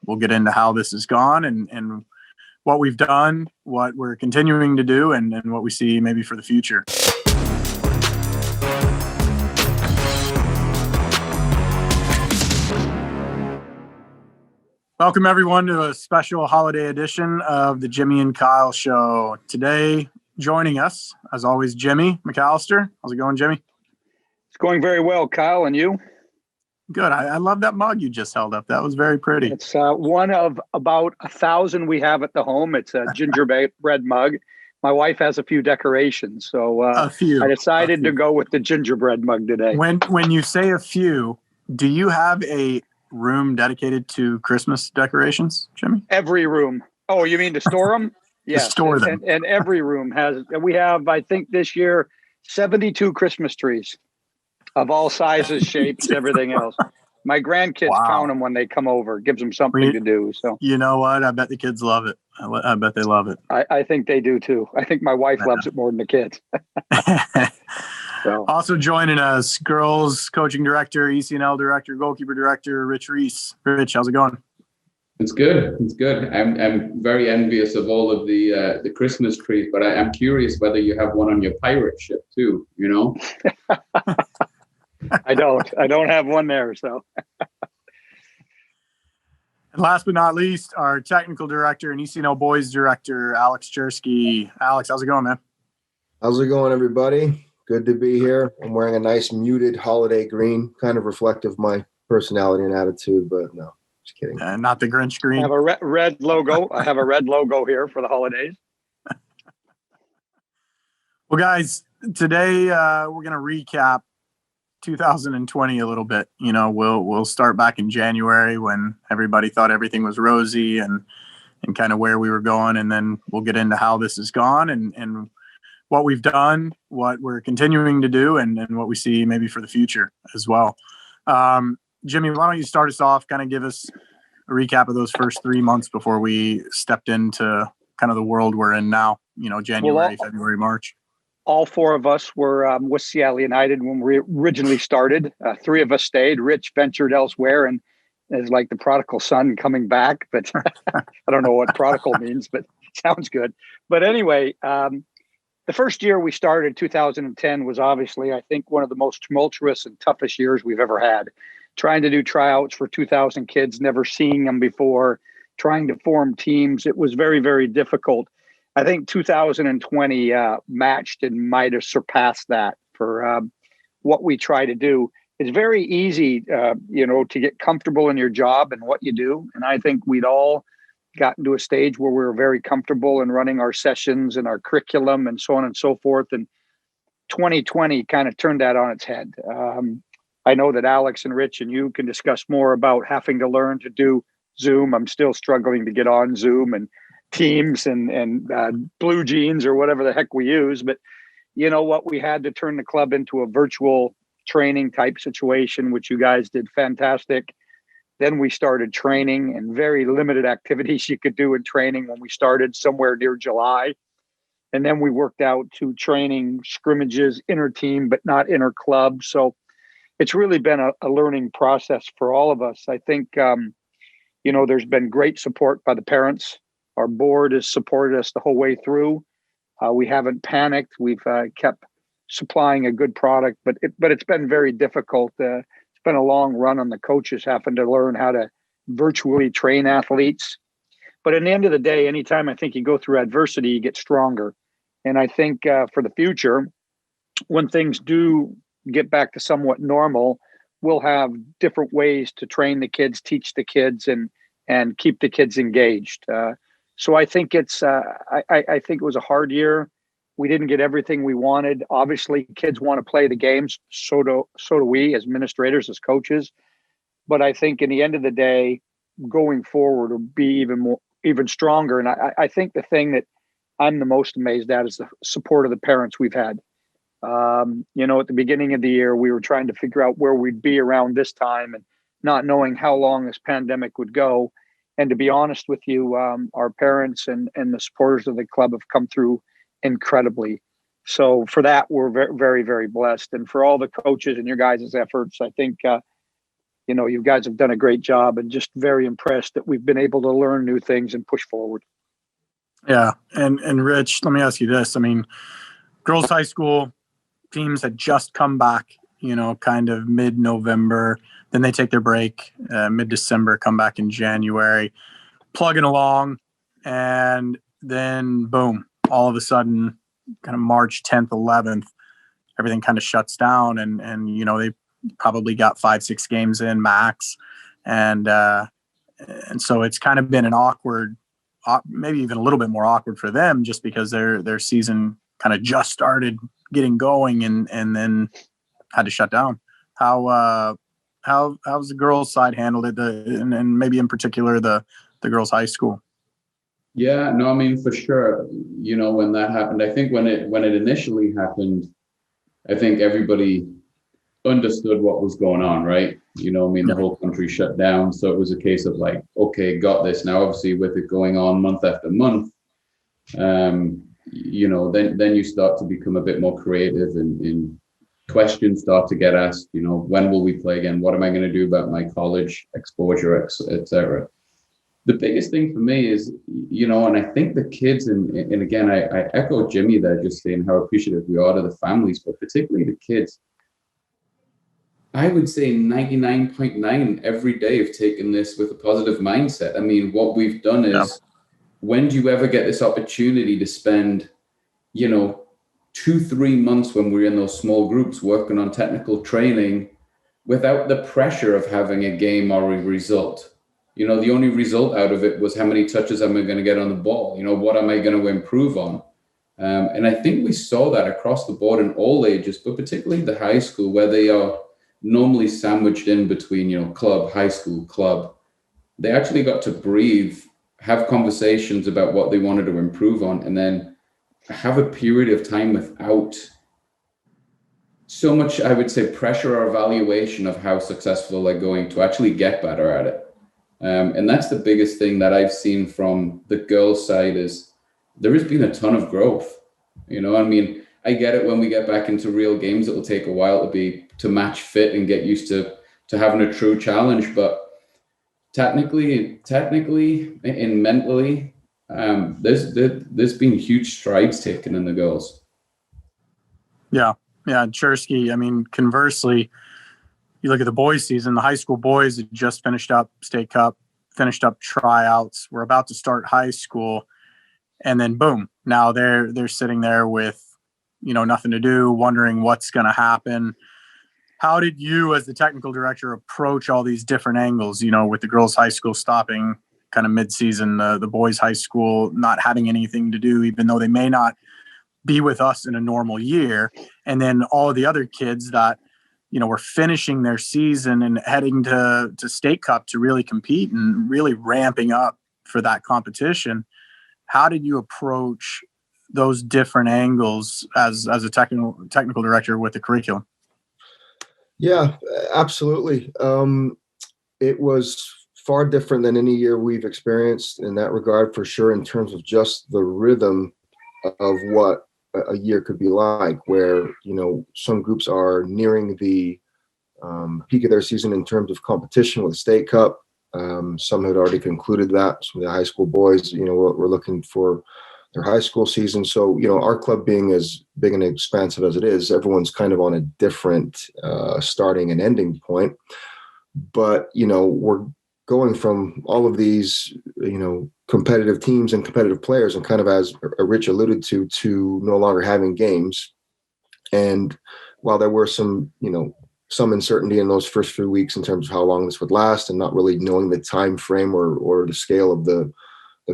we'll get into how this has gone and what we've done, what we're continuing to do, and what we see maybe for the future. Welcome, everyone, to a special holiday edition of the Jimmy and Kyle Show. Today, joining us, as always, Jimmy McAllister. How's it going, Jimmy? It's going very well, Kyle. And you? Good. I love that mug you just held up. That was very pretty. It's one of about 1,000 we have at the home. It's a gingerbread mug. My wife has a few decorations, so I decided to go with the gingerbread mug today. When you say a few, do you have a room dedicated to Christmas decorations, Jimmy? Every room. Oh, you mean to store them? Yes. To store them. And every room has. We have, I think, this year 72 Christmas trees of all sizes, shapes, everything else. My grandkids count them when they come over. It gives them something to do. So you know what? I bet the kids love it. I bet they love it. I think they do too. I think my wife loves it more than the kids. So. Also joining us, girls coaching director, ECNL director, goalkeeper director, Rich Reese. Rich, how's it going? It's good. It's good. I'm very envious of all of the Christmas trees, but I'm curious whether you have one on your pirate ship too. You know. I don't have one there. So. And last but not least, our technical director and ECNL boys director, Alex Chersky. Alex, how's it going, man? How's it going, everybody? Good to be here. I'm wearing a nice muted holiday green, kind of reflective of my personality and attitude, but no, just kidding. Not the Grinch green. I have a red logo. I have a red logo here for the holidays. Well, guys, today we're going to recap 2020 a little bit. You know, we'll start back in January when everybody thought everything was rosy and kind of where we were going, and then we'll get into how this has gone and what we've done, what we're continuing to do, and what we see maybe for the future as well. Jimmy, why don't you start us off, kind of give us a recap of those first 3 months before we stepped into kind of the world we're in now, you know, January, February, March. All four of us were with Seattle United when we originally started. 3 of us stayed. Rich ventured elsewhere and is like the prodigal son coming back, but I don't know what prodigal means, but it sounds good. But anyway, the first year we started, 2010, was obviously, I think, one of the most tumultuous and toughest years we've ever had. Trying to do tryouts for 2,000 kids, never seeing them before, trying to form teams. It was very, very difficult. I think 2020 matched and might have surpassed that for what we try to do. It's very easy, to get comfortable in your job and what you do. And I think we'd all gotten to a stage where we were very comfortable in running our sessions and our curriculum and so on and so forth. And 2020 kind of turned that on its head. I know that Alex and Rich and you can discuss more about having to learn to do Zoom. I'm still struggling to get on Zoom and Teams and Blue Jeans or whatever the heck we use. But you know what? We had to turn the club into a virtual training type situation, which you guys did fantastic. Then we started training and very limited activities you could do in training when we started somewhere near July. And then we worked out to training scrimmages, inter team, but not inter club. So it's really been a learning process for all of us. I think, there's been great support by the parents. Our board has supported us the whole way through. We haven't panicked. We've kept supplying a good product, but it's been very difficult. It's been a long run on the coaches having to learn how to virtually train athletes. But at the end of the day, anytime I think you go through adversity, you get stronger. And I think for the future, when things do get back to somewhat normal, we'll have different ways to train the kids, teach the kids, and keep the kids engaged. So I think I think it was a hard year. We didn't get everything we wanted. Obviously, kids want to play the games. So do we as administrators, as coaches. But I think in the end of the day, going forward will be even stronger. And I think the thing that I'm the most amazed at is the support of the parents we've had. At the beginning of the year, we were trying to figure out where we'd be around this time and not knowing how long this pandemic would go. And to be honest with you, our parents and the supporters of the club have come through incredibly. So for that, we're very, very, very blessed. And for all the coaches and your guys' efforts, I think you guys have done a great job, and just very impressed that we've been able to learn new things and push forward. Yeah. And Rich, let me ask you this. I mean, girls high school teams had just come back, kind of mid-November. Then they take their break, mid-December, come back in January, plugging along. And then boom, all of a sudden, kind of March 10th, 11th, everything kind of shuts down. And they probably got 5-6 games in max. And so it's kind of been an awkward, maybe even a little bit more awkward for them, just because their season kind of just started getting going and then had to shut down. How's the girls' side handled it, and maybe in particular the girls' high school? Yeah, no, I mean, for sure. When that happened, I think when it initially happened, I think everybody understood what was going on, right? The whole country shut down. So it was a case of like, okay, got this. Now, obviously, with it going on month after month, then you start to become a bit more creative, and questions start to get asked. When will we play again? What am I going to do about my college exposure, etc. The biggest thing for me is, and I think the kids, and again, I echo Jimmy there, just saying how appreciative we are to the families, but particularly the kids. I would say 99.9 every day have taken this with a positive mindset. I mean, what we've done is, when do you ever get this opportunity to spend, 2-3 months when we're in those small groups working on technical training without the pressure of having a game or a result? The only result out of it was how many touches am I going to get on the ball? What am I going to improve on? And I think we saw that across the board in all ages, but particularly the high school, where they are normally sandwiched in between, club, high school, club. They actually got to breathe, have conversations about what they wanted to improve on, and then have a period of time without so much, I would say, pressure or evaluation of how successful they're going to actually get better at it. And that's the biggest thing that I've seen from the girls' side, is there has been a ton of growth. I mean, I get it, when we get back into real games, it will take a while to match fit and get used to having a true challenge. But technically and mentally, there's been huge strides taken in the girls. Yeah. Chersky, I mean, conversely, you look at the boys' season, the high school boys had just finished up state cup, finished up tryouts. We're about to start high school. And then boom, now they're sitting there with, nothing to do, wondering what's going to happen. How did you, as the technical director, approach all these different angles, with the girls' high school stopping kind of mid-season, the boys' high school not having anything to do, even though they may not be with us in a normal year, and then all of the other kids that, were finishing their season and heading to state cup to really compete and really ramping up for that competition? How did you approach those different angles as a technical director with the curriculum? Yeah, absolutely. It was far different than any year we've experienced in that regard, for sure, in terms of just the rhythm of what a year could be like, where, some groups are nearing the peak of their season in terms of competition with the state cup. Some had already concluded that. Some of the high school boys, we're looking for their high school season. So, our club being as big and expansive as it is, everyone's kind of on a different starting and ending point. But, we're going from all of these, competitive teams and competitive players, and kind of, as Rich alluded to no longer having games. And while there were some uncertainty in those first few weeks in terms of how long this would last, and not really knowing the time frame or the scale of the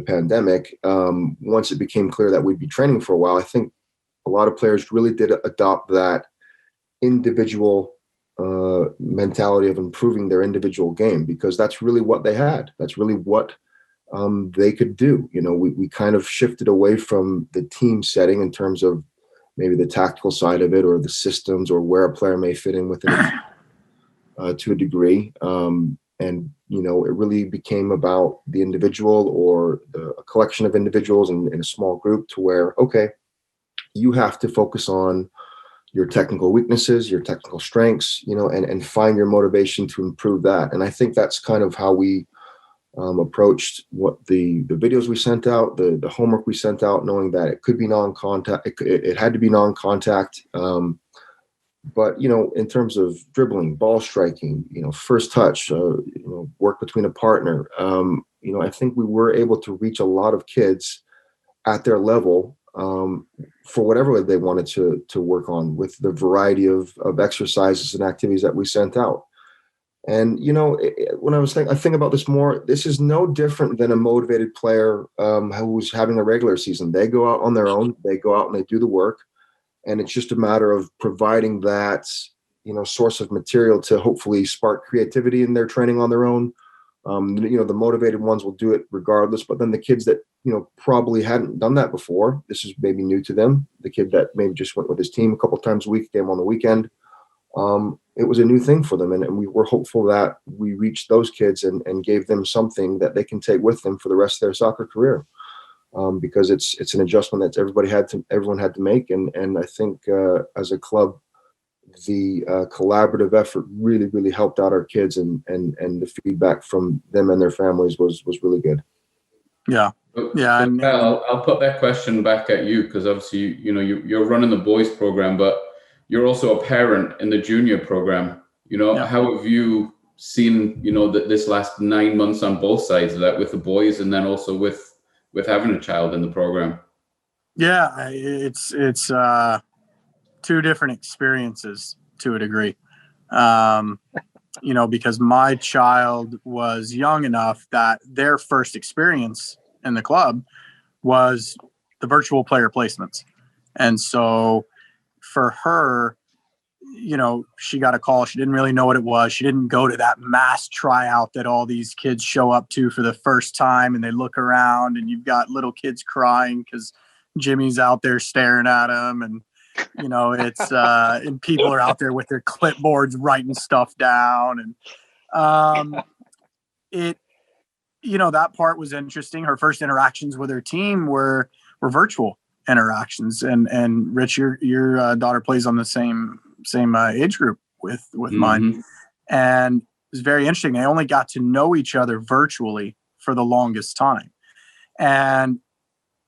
pandemic, once it became clear that we'd be training for a while, I think a lot of players really did adopt that individual mentality of improving their individual game, because that's really what they had. That's really what they could do. We kind of shifted away from the team setting in terms of maybe the tactical side of it, or the systems, or where a player may fit in with it to a degree. And, it really became about the individual, or a collection of individuals in a small group, to where, okay, you have to focus on your technical weaknesses, your technical strengths, and find your motivation to improve that. And I think that's kind of how we approached what the videos we sent out, the homework we sent out, knowing that it could be non-contact. It had to be non-contact. But, in terms of dribbling, ball striking, first touch, work between a partner, I think we were able to reach a lot of kids at their level for whatever they wanted to work on with the variety of exercises and activities that we sent out. And, when I think about this more, this is no different than a motivated player who's having a regular season. They go out on their own, they go out and they do the work. And it's just a matter of providing that, source of material to hopefully spark creativity in their training on their own. The motivated ones will do it regardless. But then the kids that, probably hadn't done that before, this is maybe new to them. The kid that maybe just went with his team a couple of times a week, game on the weekend. It was a new thing for them. And we were hopeful that we reached those kids and gave them something that they can take with them for the rest of their soccer career. Because it's an adjustment that everyone had to make. And I think as a club, the collaborative effort really, really helped out our kids, and the feedback from them and their families was really good. Yeah. Yeah. So, Val, I'll put that question back at you, because obviously, you're running the boys program, but you're also a parent in the junior program. How have you seen, this last 9 months on both sides of that, with the boys and then also with having a child in the program? Yeah, it's two different experiences to a degree. Because my child was young enough that their first experience in the club was the virtual player placements. And so for her, she got a call. She didn't really know what it was. She didn't go to that mass tryout that all these kids show up to for the first time, and they look around and you've got little kids crying because Jimmy's out there staring at them. And, it's, and people are out there with their clipboards writing stuff down. And that part was interesting. Her first interactions with her team were virtual interactions. And Rich, your daughter plays on the same age group with mine. And it was very interesting. They only got to know each other virtually for the longest time. And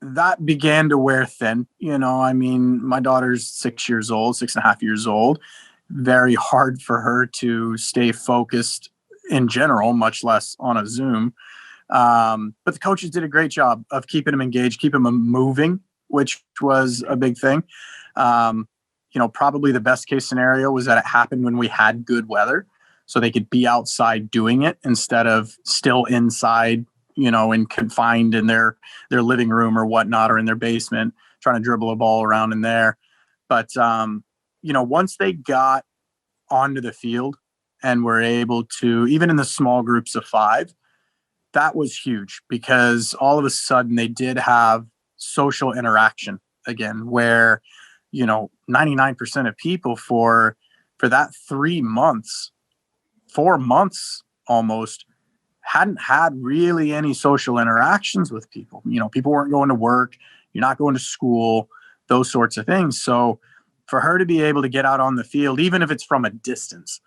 that began to wear thin. My daughter's 6.5 years old. Very hard for her to stay focused in general, much less on a Zoom. But the coaches did a great job of keeping them engaged, keeping them moving, which was a big thing. Probably the best case scenario was that it happened when we had good weather, so they could be outside doing it instead of still inside, and confined in their living room or whatnot, or in their basement, trying to dribble a ball around in there. But, once they got onto the field and were able to, even in the small groups of 5, that was huge, because all of a sudden they did have social interaction again, where 99% of people for that 3 months, 4 months almost, hadn't had really any social interactions with people. People weren't going to work, you're not going to school, those sorts of things. So for her to be able to get out on the field, even if it's from a distance,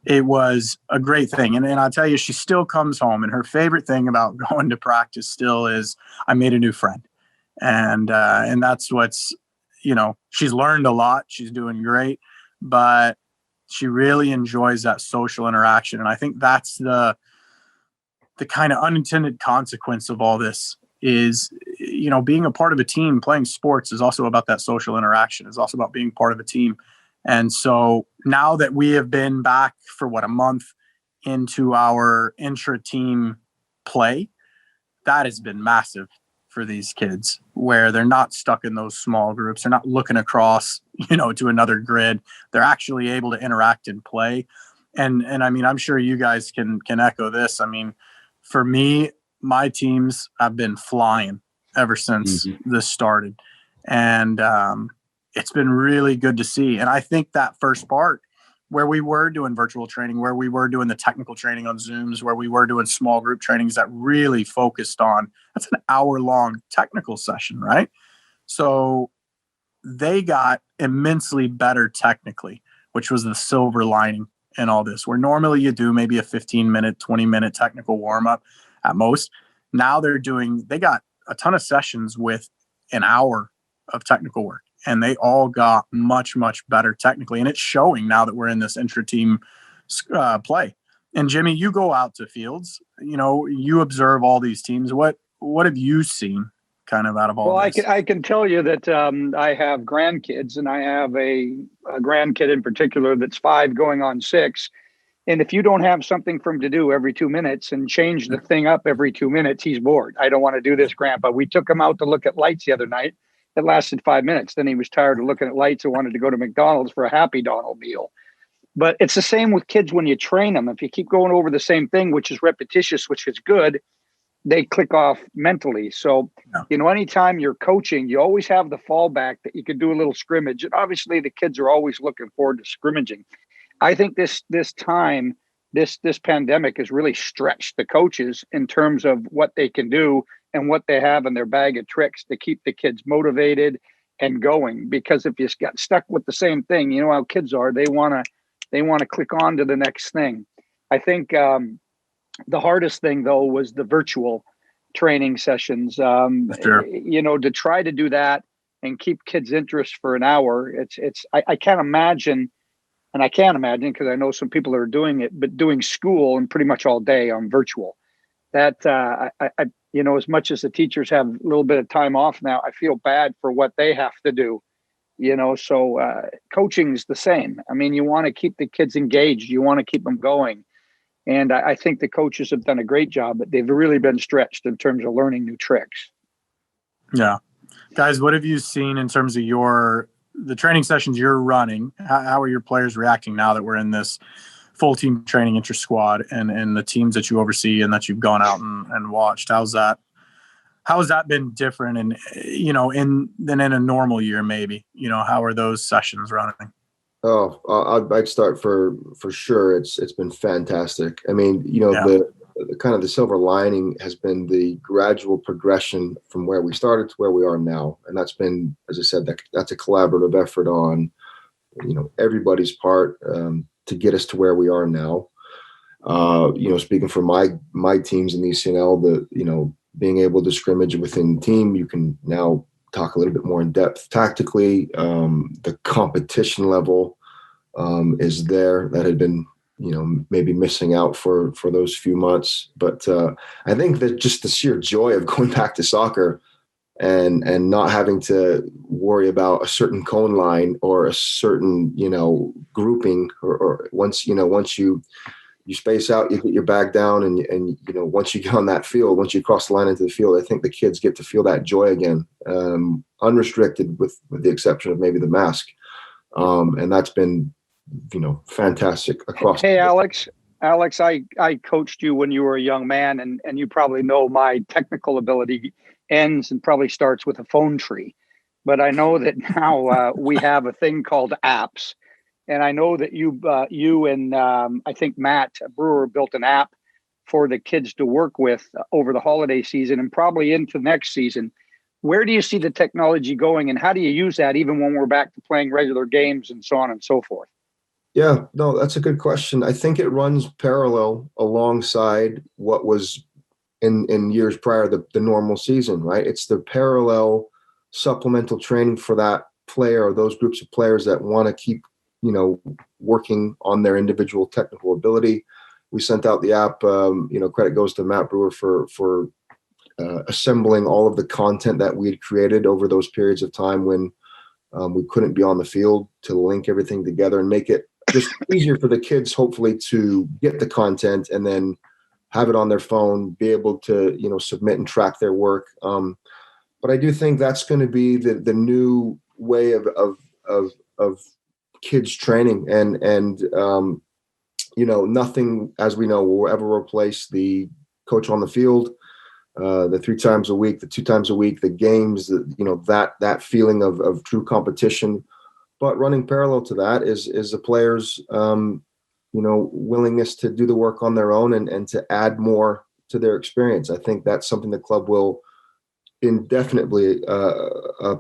it was a great thing. And I'll tell you, she still comes home, and her favorite thing about going to practice still is, I made a new friend. And that's what's, she's learned a lot. She's doing great, but she really enjoys that social interaction. And I think that's the kind of unintended consequence of all this is, being a part of a team. Playing sports is also about that social interaction. It's also about being part of a team. And so now that we have been back for a month into our intra-team play, that has been massive for these kids, where they're not stuck in those small groups. They're not looking across, to another grid. They're actually able to interact and play. And I'm sure you guys can echo this. For me, my teams have been flying ever since this started. And it's been really good to see. And I think that first part, where we were doing virtual training, where we were doing the technical training on Zooms, where we were doing small group trainings that really focused on, that's an hour-long technical session, right? So they got immensely better technically, which was the silver lining in all this, where normally you do maybe a 15-minute, 20-minute technical warm-up at most. Now they got a ton of sessions with an hour of technical work, and they all got much, much better technically. And it's showing now that we're in this intra-team play. And Jimmy, you go out to fields, you observe all these teams. What have you seen kind of out of all this? I can tell you that I have grandkids, and I have a grandkid in particular that's 5 going on 6. And if you don't have something for him to do every 2 minutes and change the thing up every 2 minutes, he's bored. I don't want to do this, Grandpa. We took him out to look at lights the other night. It lasted 5 minutes. Then he was tired of looking at lights and wanted to go to McDonald's for a Happy Donald meal. But it's the same with kids when you train them. If you keep going over the same thing, which is repetitious, which is good, they click off mentally. So, anytime you're coaching, you always have the fallback that you can do a little scrimmage. And obviously the kids are always looking forward to scrimmaging. I think this pandemic has really stretched the coaches in terms of what they can do and what they have in their bag of tricks to keep the kids motivated and going. Because if you got stuck with the same thing, you know how kids are, they want to click on to the next thing. I think the hardest thing though was the virtual training sessions. Sure. To try to do that and keep kids' interest for an hour. I can't imagine. And I can't imagine, because I know some people are doing it, but doing school and pretty much all day on virtual. That as much as the teachers have a little bit of time off now, I feel bad for what they have to do. So coaching is the same. I mean, you want to keep the kids engaged. You want to keep them going. And I think the coaches have done a great job, but they've really been stretched in terms of learning new tricks. Yeah. Guys, what have you seen in terms of the training sessions you're running? How are your players reacting now that we're in this full team training inter-squad and the teams that you oversee and that you've gone out and watched? How has that been different than in a normal year, maybe? How are those sessions running? I'd start for sure. It's been fantastic. I mean, the kind of the silver lining has been the gradual progression from where we started to where we are now. And that's been, as I said, that's a collaborative effort on, everybody's part to get us to where we are now. Speaking for my teams in the ECNL, being able to scrimmage within the team, you can now talk a little bit more in depth tactically. The competition level is there that had been, maybe missing out for those few months. But I think that just the sheer joy of going back to soccer and not having to worry about a certain cone line or a certain, grouping or once you space out, you get your bag down and once you get on that field, once you cross the line into the field, I think the kids get to feel that joy again, unrestricted with the exception of maybe the mask. And that's been, fantastic across. Hey, Alex, I coached you when you were a young man, and you probably know my technical ability ends and probably starts with a phone tree. But I know that now we have a thing called apps. And I know that you and I think Matt Brewer built an app for the kids to work with over the holiday season and probably into next season. Where do you see the technology going, and how do you use that even when we're back to playing regular games and so on and so forth? Yeah, no, that's a good question. I think it runs parallel alongside what was in years prior, the normal season, right? It's the parallel supplemental training for that player or those groups of players that want to keep, working on their individual technical ability. We sent out the app, credit goes to Matt Brewer for assembling all of the content that we had created over those periods of time when we couldn't be on the field, to link everything together and make it just easier for the kids, hopefully, to get the content and then have it on their phone, be able to, submit and track their work. But I do think that's going to be the new way of kids training and nothing, as we know, will ever replace the coach on the field, the 3 times a week, the 2 times a week, the games, that feeling of true competition. But running parallel to that is the players, willingness to do the work on their own and to add more to their experience. I think that's something the club will indefinitely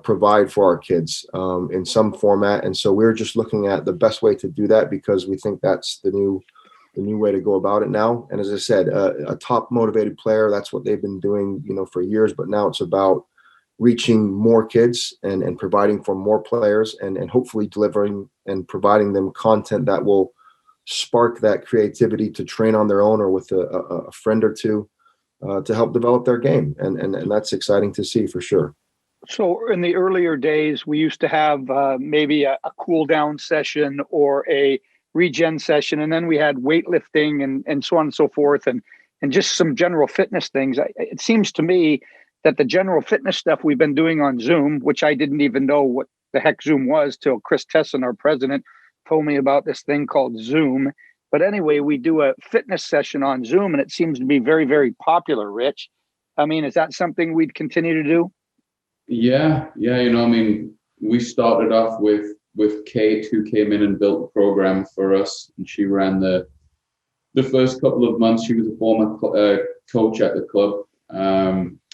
provide for our kids in some format. And so we're just looking at the best way to do that, because we think that's the new way to go about it now. And as I said, a top motivated player, that's what they've been doing, for years, but now it's about reaching more kids and providing for more players and hopefully delivering and providing them content that will spark that creativity to train on their own or with a friend or two to help develop their game. And that's exciting to see for sure. So in the earlier days, we used to have maybe a cool down session or a regen session, and then we had weightlifting and so on and so forth, and just some general fitness things. It seems to me that the general fitness stuff we've been doing on Zoom, which I didn't even know what the heck Zoom was till Chris Tesson, our president, told me about this thing called Zoom. But anyway, we do a fitness session on Zoom, and it seems to be very, very popular, Rich. I mean, is that something we'd continue to do? Yeah. We started off with Kate, who came in and built the program for us, and she ran the first couple of months. She was a former coach at the club.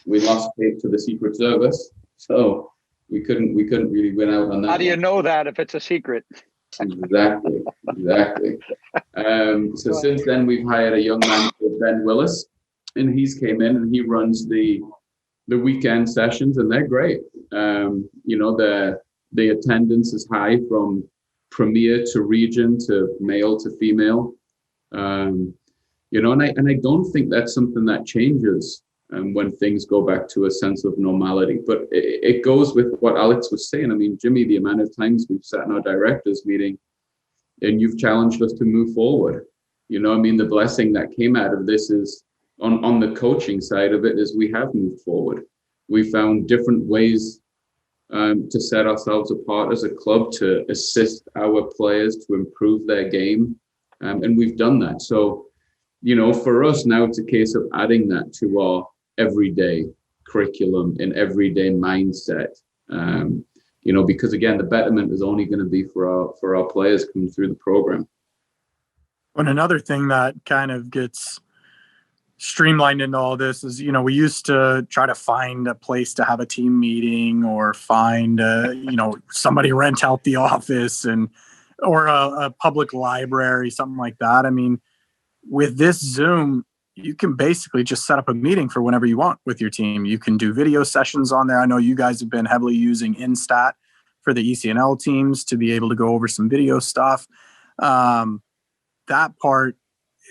We lost Kate to the Secret Service, so we couldn't really win out on that. How do you know that if it's a secret? Exactly. So since then, we've hired a young man called Ben Willis, and he's came in and he runs the weekend sessions, and they're great. The attendance is high from premier to region to male to female. And I don't think that's something that changes when things go back to a sense of normality. But it goes with what Alex was saying. I mean, Jimmy, the amount of times we've sat in our directors meeting and you've challenged us to move forward. The blessing that came out of this is on the coaching side of it is we have moved forward. We found different ways to set ourselves apart as a club, to assist our players to improve their game. And we've done that. So, for us now, it's a case of adding that to our everyday curriculum and everyday mindset. Because again, the betterment is only going to be for our players coming through the program. And another thing that kind of gets streamlined into all this is, we used to try to find a place to have a team meeting or find, somebody rent out the office or a public library, something like that. I mean, with this Zoom, you can basically just set up a meeting for whenever you want with your team. You can do video sessions on there. I know you guys have been heavily using Instat for the ECNL teams to be able to go over some video stuff. That part,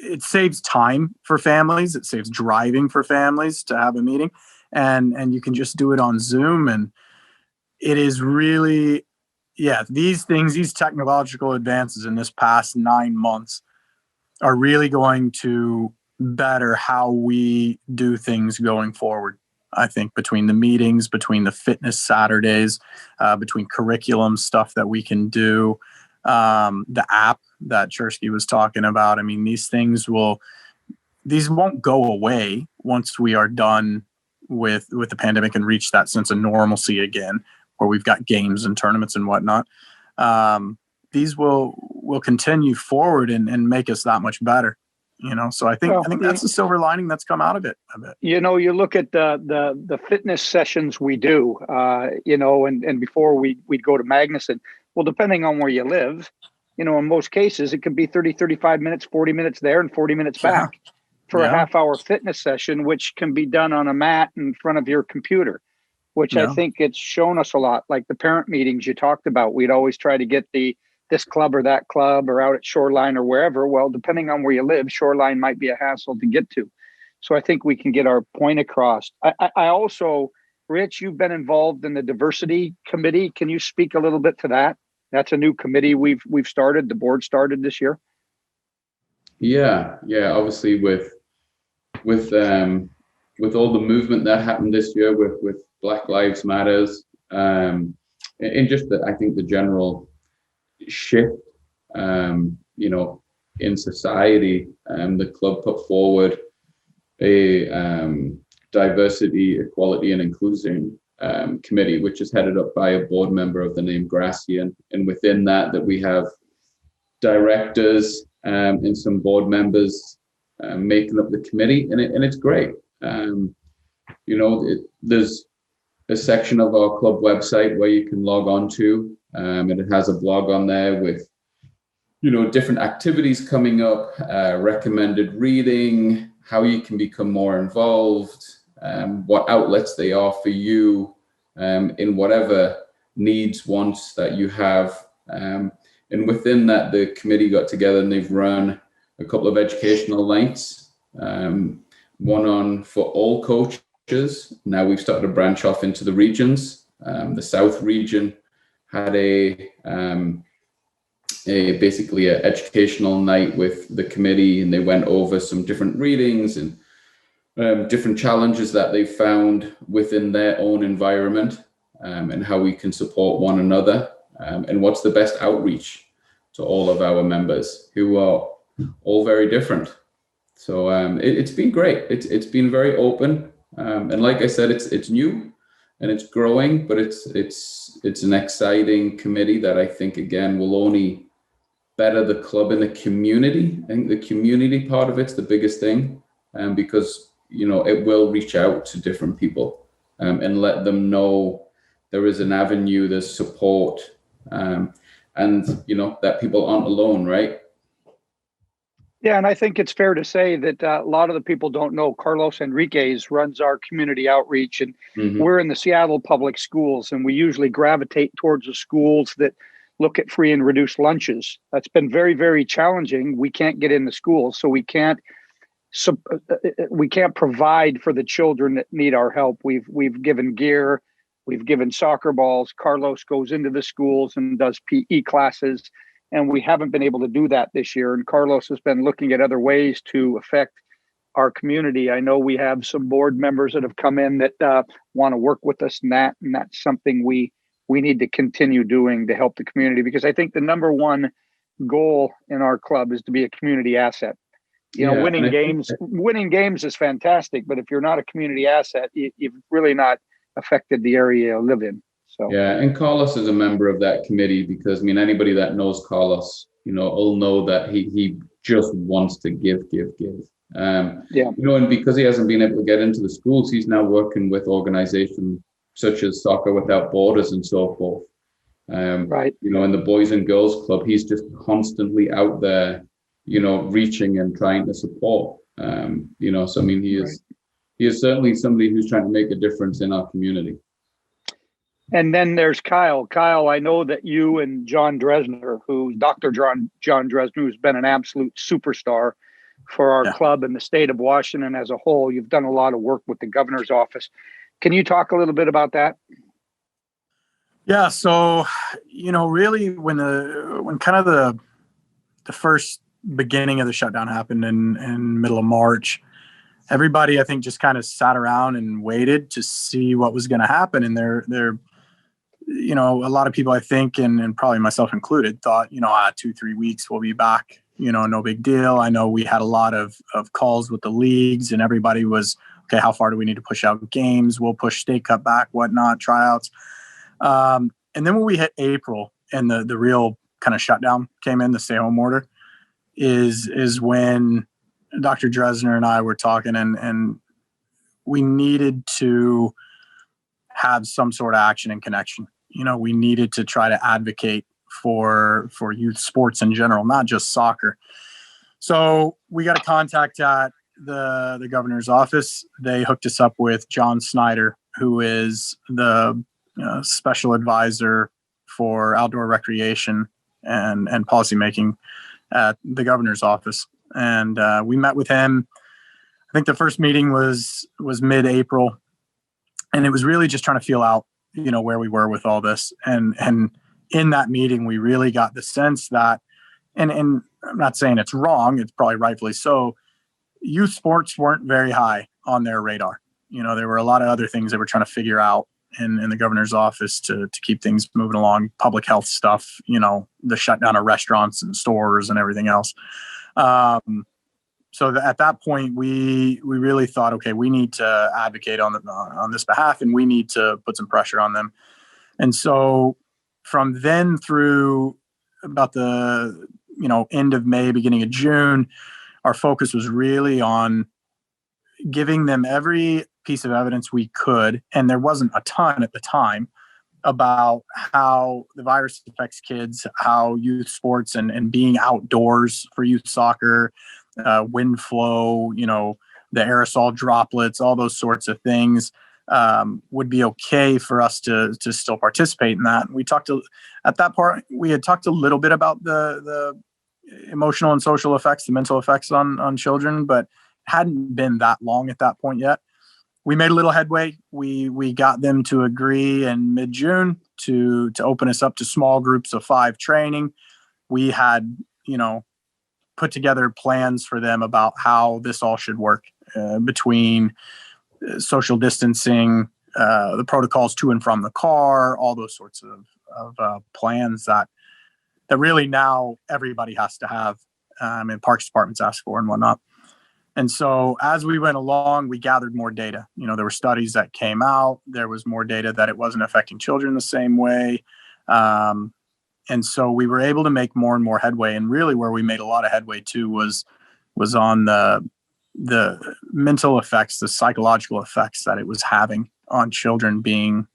it saves time for families. It saves driving for families to have a meeting, and you can just do it on Zoom. And it is really, these technological advances in this past 9 months are really going to better how we do things going forward. I think between the meetings, between the fitness Saturdays, between curriculum stuff that we can do, the app that Chersky was talking about. I mean, these won't go away once we are done with the pandemic and reach that sense of normalcy again, where we've got games and tournaments and whatnot. These will continue forward and make us that much better. So I think that's the silver lining that's come out of it a bit. You look at the fitness sessions we do, and before we'd go to Magnuson. Well, depending on where you live, in most cases, it could be 30, 35 minutes, 40 minutes there and 40 minutes back for a half-hour fitness session, which can be done on a mat in front of your computer, which I think it's shown us a lot. Like the parent meetings you talked about, we'd always try to get this club or that club or out at Shoreline or wherever. Well, depending on where you live, Shoreline might be a hassle to get to. So I think we can get our point across. I also, Rich, you've been involved in the diversity committee. Can you speak a little bit to that? That's a new committee we've started. The board started this year. Yeah. Obviously, with all the movement that happened this year with Black Lives Matters, and just I think the general shift, in society, the club put forward a diversity, equality, and inclusion committee, which is headed up by a board member of the name Gracian, and within that we have directors and some board members making up the committee, and it's great. There's a section of our club website where you can log on to. And it has a blog on there with, different activities coming up, recommended reading, how you can become more involved, what outlets they are for you in whatever needs, wants that you have. And within that, the committee got together and they've run a couple of educational nights, one on for all coaches. Now we've started to branch off into the regions. The South region had a basically an educational night with the committee, and they went over some different readings and different challenges that they found within their own environment, and how we can support one another, and what's the best outreach to all of our members who are all very different. So it's been great. It's been very open, and like I said, it's new and it's growing, but it's an exciting committee that I think again will only better the club in the community. I think the community part of it's the biggest thing, because it will reach out to different people and let them know there is an avenue, there's support, and that people aren't alone, right? Yeah, and I think it's fair to say that a lot of the people don't know Carlos Enriquez runs our community outreach, and we're in the Seattle public schools, and we usually gravitate towards the schools that look at free and reduced lunches. That's been very, very challenging. We can't get in the schools, so we can't provide for the children that need our help. We've given gear, we've given soccer balls. Carlos goes into the schools and does PE classes, and we haven't been able to do that this year. And Carlos has been looking at other ways to affect our community. I know we have some board members that have come in that want to work with us in that, and that's something we need to continue doing to help the community, because I think the number one goal in our club is to be a community asset. Winning games is fantastic, but if you're not a community asset, you've really not affected the area you live in. So yeah, and Carlos is a member of that committee, because anybody that knows Carlos, will know that he just wants to give. And because he hasn't been able to get into the schools, he's now working with organizations such as Soccer Without Borders and so forth. Right. In the Boys and Girls Club, he's just constantly out there, reaching and trying to support. So he is certainly somebody who's trying to make a difference in our community. And then there's Kyle. Kyle, I know that you and John Dresner, Dr. John Dresner, who's been an absolute superstar for our club and the state of Washington as a whole, you've done a lot of work with the governor's office. Can you talk a little bit about that? Yeah. So, really when kind of the first beginning of the shutdown happened in middle of March, everybody, I think, just kind of sat around and waited to see what was going to happen. And they're a lot of people, I think, and probably myself included, thought, 2-3 weeks we'll be back, no big deal. I know we had a lot of calls with the leagues, and everybody was, okay, how far do we need to push out games? We'll push State Cup back, whatnot, tryouts. And then when we hit April and the real kind of shutdown came in, the stay-home order, is when Dr. Dresner and I were talking, and we needed to have some sort of action and connection. We needed to try to advocate for youth sports in general, not just soccer. So we got a contact at the governor's office. They hooked us up with John Snyder, who is the special advisor for outdoor recreation and policymaking at the governor's office. And we met with him. I think the first meeting was mid-April, and it was really just trying to feel out, where we were with all this. And in that meeting, we really got the sense that, and I'm not saying it's wrong, it's probably rightfully so, youth sports weren't very high on their radar. There were a lot of other things they were trying to figure out in the governor's office to keep things moving along, public health stuff, the shutdown of restaurants and stores and everything else. So at that point, we really thought, okay, we need to advocate on this behalf, and we need to put some pressure on them. And so from then through about the end of May, beginning of June, our focus was really on giving them every piece of evidence we could, and there wasn't a ton at the time, about how the virus affects kids, how youth sports and being outdoors for youth soccer, wind flow, the aerosol droplets, all those sorts of things would be okay for us to still participate in that. We talked at that part, we had talked a little bit about the emotional and social effects, the mental effects on children, but hadn't been that long at that point yet. We made a little headway. We got them to agree in mid-June to open us up to small groups of 5 training. We had, put together plans for them about how this all should work between social distancing, the protocols to and from the car, all those sorts of plans that really now everybody has to have, and parks departments ask for and whatnot. And so as we went along, we gathered more data. There were studies that came out. There was more data that it wasn't affecting children the same way. And so we were able to make more and more headway. And really where we made a lot of headway too was on the mental effects, the psychological effects that it was having on children being,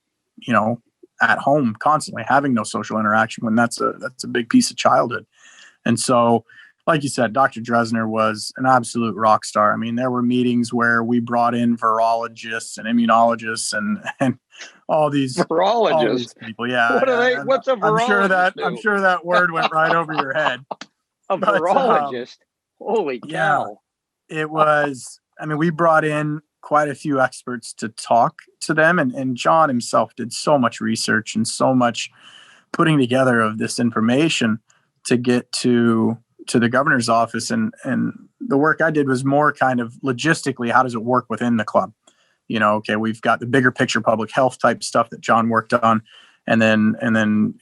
at home constantly, having no social interaction, when that's a big piece of childhood. And so, like you said, Dr. Dresner was an absolute rock star. I mean, there were meetings where we brought in virologists and immunologists and all these people. Yeah. What are they? What's a virologist? I'm sure that word went right over your head. A virologist? Holy cow. Yeah, it was, we brought in quite a few experts to talk to them. And John himself did so much research and so much putting together of this information to get to the governor's office. And the work I did was more kind of logistically, how does it work within the club? Okay, we've got the bigger picture public health type stuff that John worked on. And then,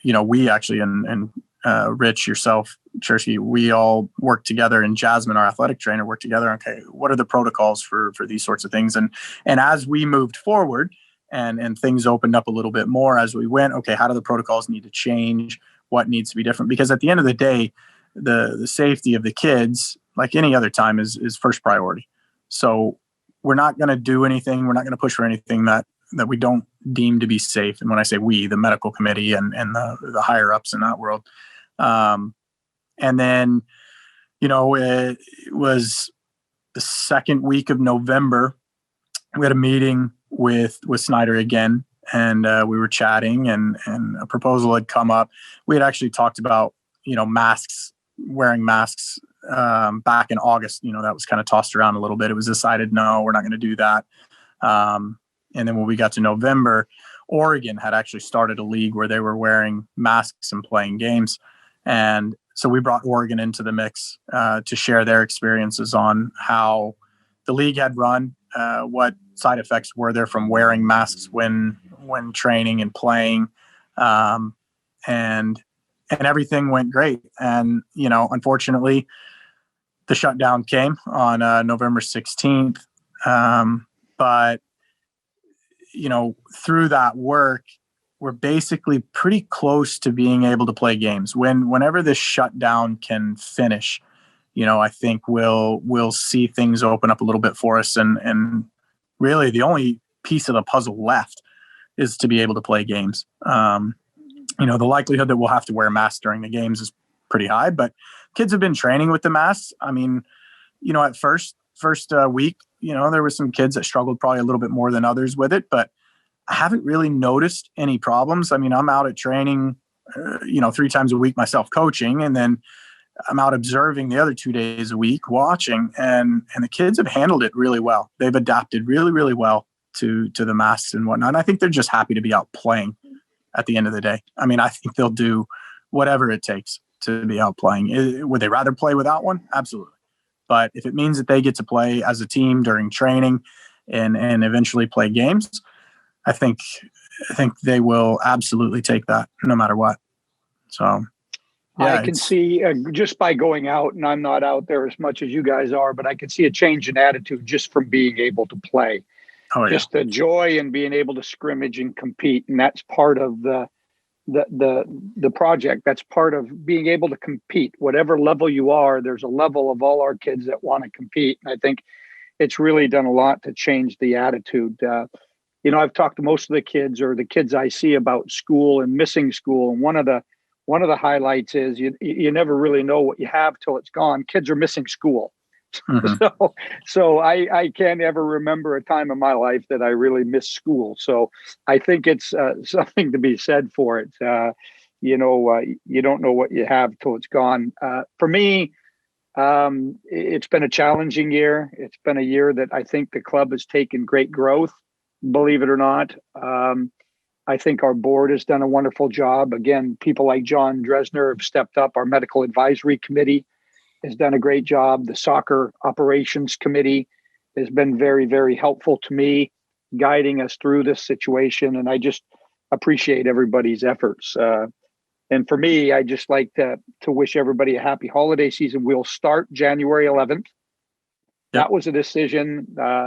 we actually, and Rich, yourself, Chersky, we all worked together, and Jasmine, our athletic trainer, worked together. Okay, what are the protocols for these sorts of things? And as we moved forward and things opened up a little bit more as we went, okay, how do the protocols need to change? What needs to be different? Because at the end of the day, the safety of the kids, like any other time, is first priority. So we're not going to do anything. We're not going to push for anything that we don't deem to be safe. And when I say we, the medical committee and the higher ups in that world. And then, it was the second week of November. We had a meeting with Snyder again, and we were chatting, and a proposal had come up. We had actually talked about, wearing masks back in August. That was kind of tossed around a little bit. It was decided, no, we're not going to do that. And then when we got to November, Oregon had actually started a league where they were wearing masks and playing games. And so we brought Oregon into the mix to share their experiences on how the league had run, what side effects were there from wearing masks when training and playing. And everything went great. And, unfortunately, the shutdown came on November 16th. But, through that work, we're basically pretty close to being able to play games. Whenever this shutdown can finish, I think we'll see things open up a little bit for us. And really the only piece of the puzzle left is to be able to play games. The likelihood that we'll have to wear masks during the games is pretty high, but kids have been training with the masks. At first week, there were some kids that struggled probably a little bit more than others with it, but I haven't really noticed any problems. I'm out at training, 3 times a week myself coaching, and then I'm out observing the other 2 days a week watching, and the kids have handled it really well. They've adapted really, really well to the masks and whatnot. And I think they're just happy to be out playing at the end of the day. I think they'll do whatever it takes to be out playing. Would they rather play without one? Absolutely. But if it means that they get to play as a team during training and eventually play games, I think they will absolutely take that no matter what. So yeah, I can see just by going out, and I'm not out there as much as you guys are, but I can see a change in attitude just from being able to play. Oh, yeah. Just the joy in being able to scrimmage and compete. And that's part of the project. That's part of being able to compete. Whatever level you are, there's a level of all our kids that want to compete. And I think it's really done a lot to change the attitude. I've talked to most of the kids, or the kids I see, about school and missing school. And one of the highlights is you never really know what you have till it's gone. Kids are missing school. Mhm. So I can't ever remember a time in my life that I really missed school. So I think it's something to be said for it. You don't know what you have till it's gone. For me, it's been a challenging year. It's been a year that I think the club has taken great growth, believe it or not. I think our board has done a wonderful job. Again, people like John Dresner have stepped up. Our medical advisory committee has done a great job. The soccer operations committee has been very, very helpful to me, guiding us through this situation. And I just appreciate everybody's efforts. And for me, I just like to wish everybody a happy holiday season. We'll start January 11th. Yep. That was a decision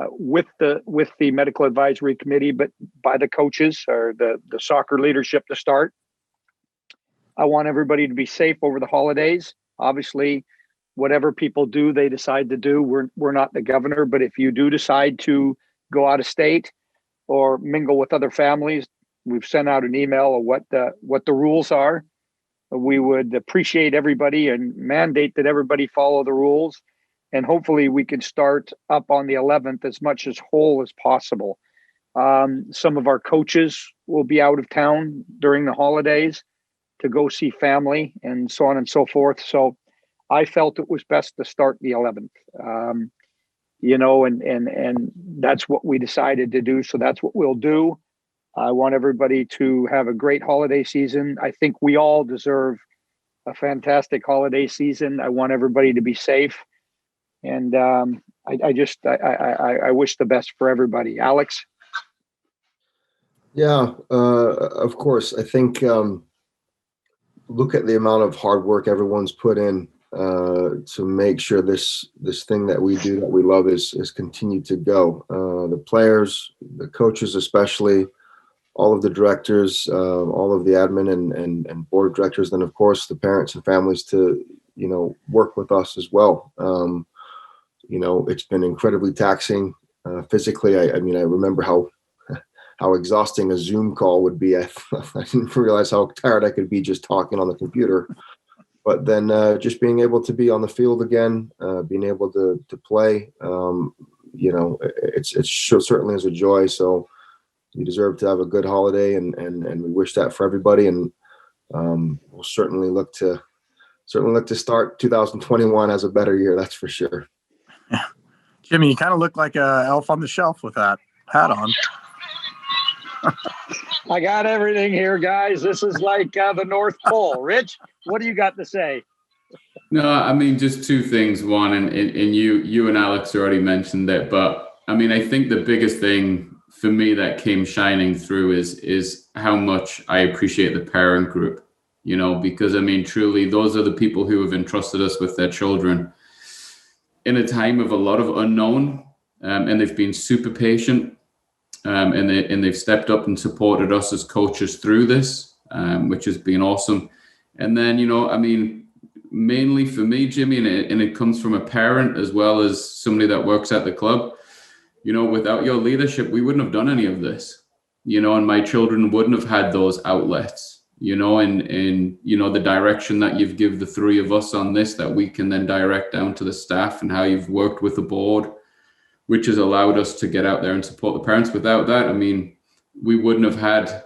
with the medical advisory committee, but by the coaches or the soccer leadership to start. I want everybody to be safe over the holidays. Obviously, whatever people do, they decide to do. We're not the governor, but if you do decide to go out of state or mingle with other families, we've sent out an email of what the rules are. We would appreciate everybody and mandate that everybody follow the rules. And hopefully we can start up on the 11th as much as whole as possible. Some of our coaches will be out of town during the holidays to go see family and so on and so forth. So I felt it was best to start the 11th, and that's what we decided to do. So that's what we'll do. I want everybody to have a great holiday season. I think we all deserve a fantastic holiday season. I want everybody to be safe. And I wish the best for everybody. Alex? Yeah, of course. I think look at the amount of hard work everyone's put in to make sure this thing that we do that we love is continued to go. The players, the coaches especially, all of the directors, all of the admin and board of directors, then of course the parents and families to work with us as well. It's been incredibly taxing physically. I remember how exhausting a Zoom call would be. I didn't realize how tired I could be just talking on the computer. But then just being able to be on the field again, being able to play, it certainly is a joy. So you deserve to have a good holiday, and we wish that for everybody. And we'll certainly look to start 2021 as a better year. That's for sure. Yeah. Jimmy, you kind of look like a elf on the shelf with that hat on. I got everything here, guys. This is like the North Pole. Rich, what do you got to say? No, I mean, just two things. One, and you and Alex already mentioned it, but I mean, I think the biggest thing for me that came shining through is how much I appreciate the parent group, because I mean, truly, those are the people who have entrusted us with their children in a time of a lot of unknown, and they've been super patient. And they've stepped up and supported us as coaches through this, which has been awesome. And then, mainly for me, Jimmy, and it comes from a parent as well as somebody that works at the club, without your leadership, we wouldn't have done any of this, and my children wouldn't have had those outlets, and the direction that you've given the three of us on this, that we can then direct down to the staff, and how you've worked with the board, which has allowed us to get out there and support the parents. Without that, I mean, we wouldn't have had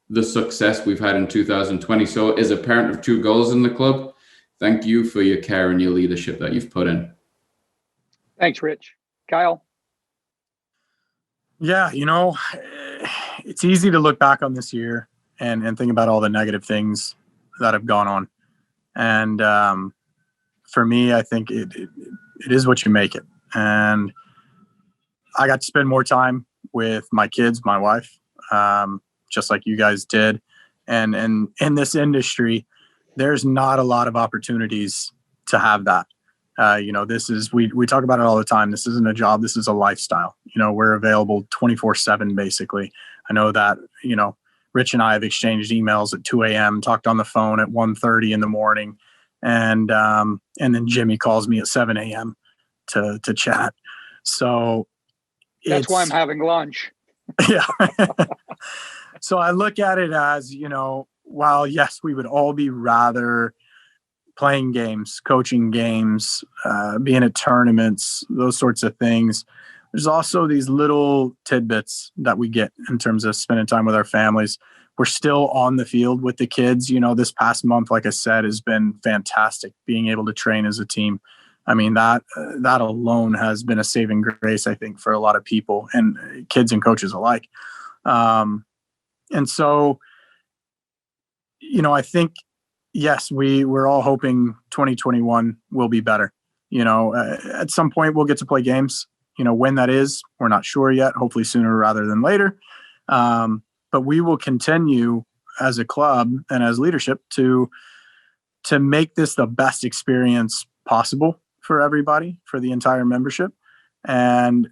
the success we've had in 2020. So as a parent of two girls in the club, thank you for your care and your leadership that you've put in. Thanks, Rich. Kyle? Yeah, it's easy to look back on this year and think about all the negative things that have gone on. And for me, I think it is what you make it. And I got to spend more time with my kids, my wife, just like you guys did. And in this industry, there's not a lot of opportunities to have that. This is, we talk about it all the time. This isn't a job. This is a lifestyle. We're available 24/7, basically. I know that, Rich and I have exchanged emails at 2 a.m., talked on the phone at 1:30 in the morning. And then Jimmy calls me at 7 a.m. to chat. So That's why I'm it's- having lunch. yeah. So I look at it as, while yes, we would all be rather playing games, coaching games, being at tournaments, those sorts of things. There's also these little tidbits that we get in terms of spending time with our families. We're still on the field with the kids. This past month, like I said, has been fantastic being able to train as a team. I mean, that alone has been a saving grace, I think, for a lot of people and kids and coaches alike. And so, I think, yes, we're all hoping 2021 will be better. At some point we'll get to play games. When that is, we're not sure yet. Hopefully sooner rather than later. But we will continue as a club and as leadership to make this the best experience possible for everybody, for the entire membership. And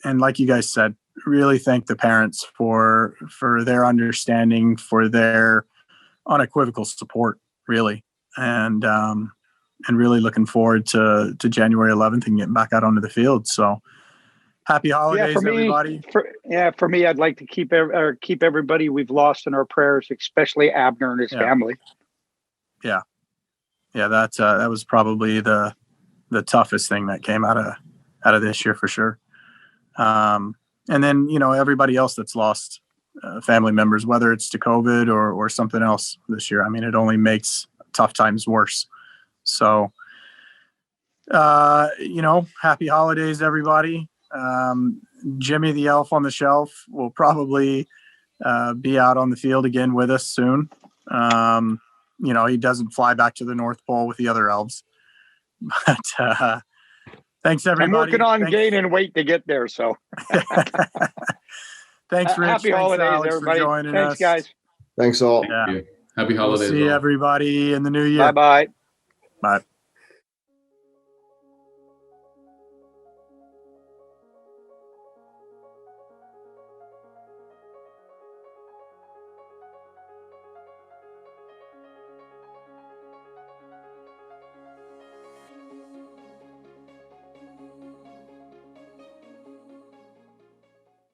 like you guys said, really thank the parents for their understanding, for their unequivocal support, really. And really looking forward to January 11th and getting back out onto the field. So happy holidays, everybody. For me, I'd like to keep everybody we've lost in our prayers, especially Abner and his family. Yeah. That was probably the toughest thing that came out of this year for sure. And then, everybody else that's lost family members, whether it's to COVID or something else this year. I mean, it only makes tough times worse. So, happy holidays, everybody. Jimmy the Elf on the Shelf will probably be out on the field again with us soon. He doesn't fly back to the North Pole with the other elves. But thanks, everybody. I'm working on gaining weight to get there. So thanks, Rich. Happy holidays, Alex, everybody. for joining Thanks, us. guys. Thanks all. Thank you. Happy holidays. We'll see all. everybody in the new year. Bye-bye. Bye.